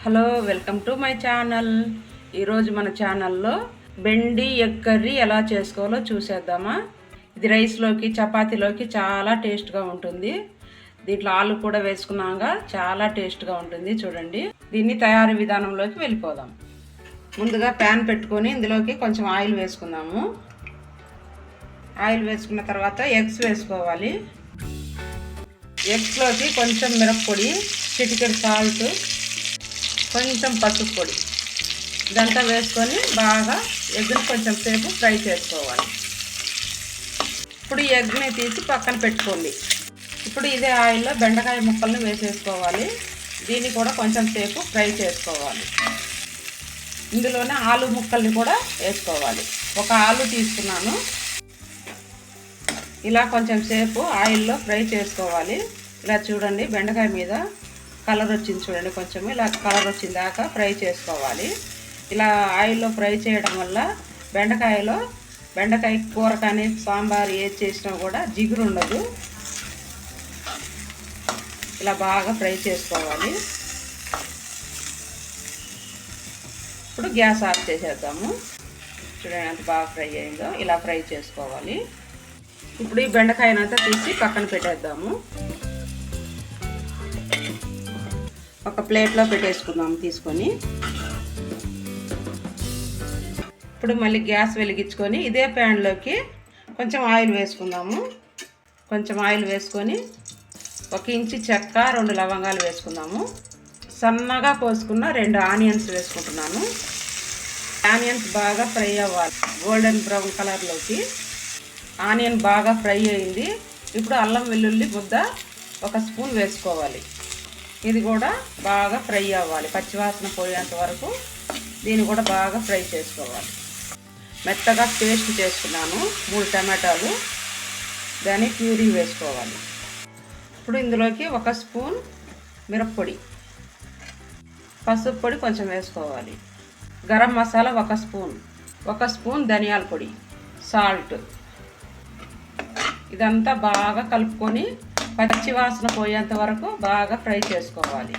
Hello, welcome to my channel. ఈరోజు మన ఛానల్లో బెండి ఎగ్ కర్రీ ఎలా చేసుకోవాలో చూసేద్దామా. ఇది రైస్లోకి చపాతీలోకి చాలా టేస్ట్గా ఉంటుంది. దీంట్లో ఆలు కూడా వేసుకున్నాక చాలా టేస్ట్గా ఉంటుంది. చూడండి, దీన్ని తయారీ విధానంలోకి వెళ్ళిపోదాం. ముందుగా ప్యాన్ పెట్టుకొని ఇందులోకి కొంచెం ఆయిల్ వేసుకుందాము. ఆయిల్ వేసుకున్న తర్వాత ఎగ్స్ వేసుకోవాలి. ఎగ్స్లోకి కొంచెం మిరప్పొడి, చిటికెడు సాల్ట్, కొంచెం పసుపు పొడి ఇదంతా వేసుకొని బాగా ఎగ్ని కొంచెం సేపు ఫ్రై చేసుకోవాలి. ఇప్పుడు ఈ ఎగ్ని తీసి పక్కన పెట్టుకోండి. ఇప్పుడు ఇదే ఆయిల్లో బెండకాయ ముక్కల్ని వేసేసుకోవాలి. దీన్ని కూడా కొంచెం సేపు ఫ్రై చేసుకోవాలి. ఇందులోనే ఆలు ముక్కల్ని కూడా వేసుకోవాలి. ఒక ఆలు తీసుకున్నాను. ఇలా కొంచెం సేపు ఆయిల్లో ఫ్రై చేసుకోవాలి. ఇలా చూడండి, బెండకాయ మీద కలర్ వచ్చింది చూడండి. కొంచెం ఇలా కలర్ వచ్చిన దాకా ఫ్రై చేసుకోవాలి. ఇలా ఆయిల్లో ఫ్రై చేయడం వల్ల బెండకాయ కూర కానీ సాంబార్ ఏది చేసినా కూడా జిగురు ఉండదు. ఇలా బాగా ఫ్రై చేసుకోవాలి. ఇప్పుడు గ్యాస్ ఆఫ్ చేసేద్దాము. చూడండి ఎంత బాగా ఫ్రై అయిందో. ఇలా ఫ్రై చేసుకోవాలి. ఇప్పుడు ఈ బెండకాయనంతా తీసి పక్కన పెట్టేద్దాము. ఒక ప్లేట్లో పెట్టేసుకుందాము తీసుకొని. ఇప్పుడు మళ్ళీ గ్యాస్ వెలిగించుకొని ఇదే ప్యాన్లోకి కొంచెం ఆయిల్ వేసుకుందాము. కొంచెం ఆయిల్ వేసుకొని 1 ఇంచు చెక్క, 2 లవంగాలు వేసుకుందాము. సన్నగా కోసుకున్న 2 ఆనియన్స్ వేసుకుంటున్నాను. ఆనియన్స్ బాగా ఫ్రై అవ్వాలి, గోల్డెన్ బ్రౌన్ కలర్లోకి. ఆనియన్ బాగా ఫ్రై అయింది. ఇప్పుడు అల్లం వెల్లుల్లి ముద్ద 1 స్పూన్ వేసుకోవాలి. ఇది కూడా బాగా ఫ్రై అవ్వాలి, పచ్చివాసన పోయేంత వరకు దీన్ని కూడా బాగా ఫ్రై చేసుకోవాలి. మెత్తగా పేస్ట్ చేసుకున్నాను. 3 టమాటాలు, దాన్ని ప్యూరీ వేసుకోవాలి. ఇప్పుడు ఇందులోకి 1 స్పూన్ మిరప్పొడి, పసుపు పొడి కొంచెం వేసుకోవాలి. గరం మసాలా 1 స్పూన్, 1 స్పూన్ ధనియాల పొడి, సాల్ట్. ఇదంతా బాగా కలుపుకొని పచ్చి వాసన పోయేంత వరకు బాగా ఫ్రై చేసుకోవాలి.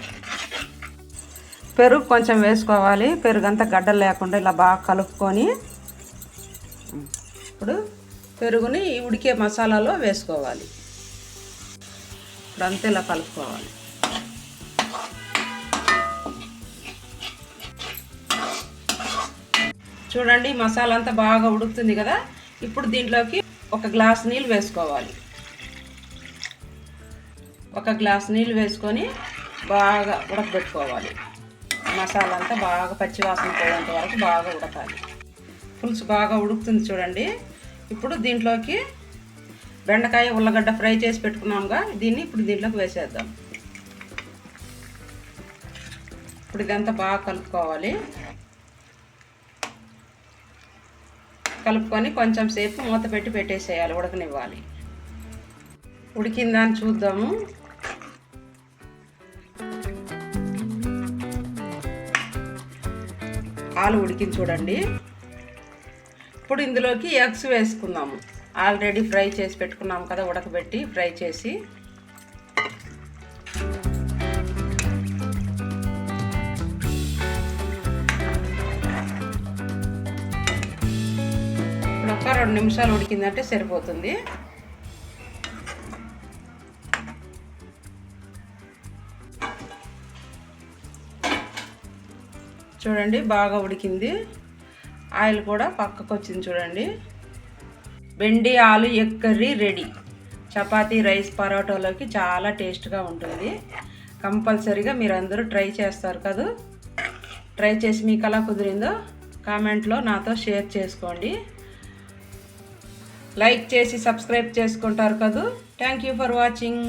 పెరుగు కొంచెం వేసుకోవాలి. పెరుగు అంతా గడ్డలు లేకుండా ఇలా బాగా కలుపుకొని ఇప్పుడు పెరుగుని ఉడికే మసాలాలో వేసుకోవాలి. ఇప్పుడు అంతా ఇలా కలుపుకోవాలి. చూడండి, మసాలా అంతా బాగా ఉడుకుతుంది కదా. ఇప్పుడు దీంట్లోకి 1 గ్లాస్ నీళ్ళు వేసుకోవాలి. 1 గ్లాస్ నీళ్ళు వేసుకొని బాగా ఉడకబెట్టుకోవాలి. మసాలా అంతా బాగా పచ్చివాసన పోయేంత వరకు బాగా ఉడకాలి. పులుసు బాగా ఉడుకుతుంది చూడండి. ఇప్పుడు దీంట్లోకి బెండకాయ, ఉల్లగడ్డ ఫ్రై చేసి పెట్టుకున్నాముగా, దీన్ని ఇప్పుడు దీంట్లోకి వేసేద్దాం. ఇప్పుడు ఇదంతా బాగా కలుపుకోవాలి. కలుపుకొని కొంచెం సేపు మూత పెట్టి పెట్టేసేయాలి, ఉడకనివ్వాలి. ఉడికిందని చూద్దాము. ఆలు ఉడికింది చూడండి. ఇప్పుడు ఇందులోకి ఎగ్స్ వేసుకుందాము. ఆల్రెడీ ఫ్రై చేసి పెట్టుకున్నాము కదా, ఉడకబెట్టి ఫ్రై చేసి. ఇప్పుడు ఒక 2 నిమిషాలు ఉడికిందంటే సరిపోతుంది. చూడండి, బాగా ఉడికింది. ఆయిల్ కూడా పక్కకు వచ్చింది చూడండి. బెండి ఆలు egg curry ready. Chapati, rice, పరోటాలోకి చాలా టేస్ట్గా ఉంటుంది. కంపల్సరీగా మీరు అందరూ ట్రై చేస్తారు కదా. ట్రై చేసి మీకు ఎలా కుదిరిందో కామెంట్లో నాతో షేర్ చేసుకోండి. లైక్ చేసి సబ్స్క్రైబ్ చేసుకుంటారు కదా. Thank you for watching.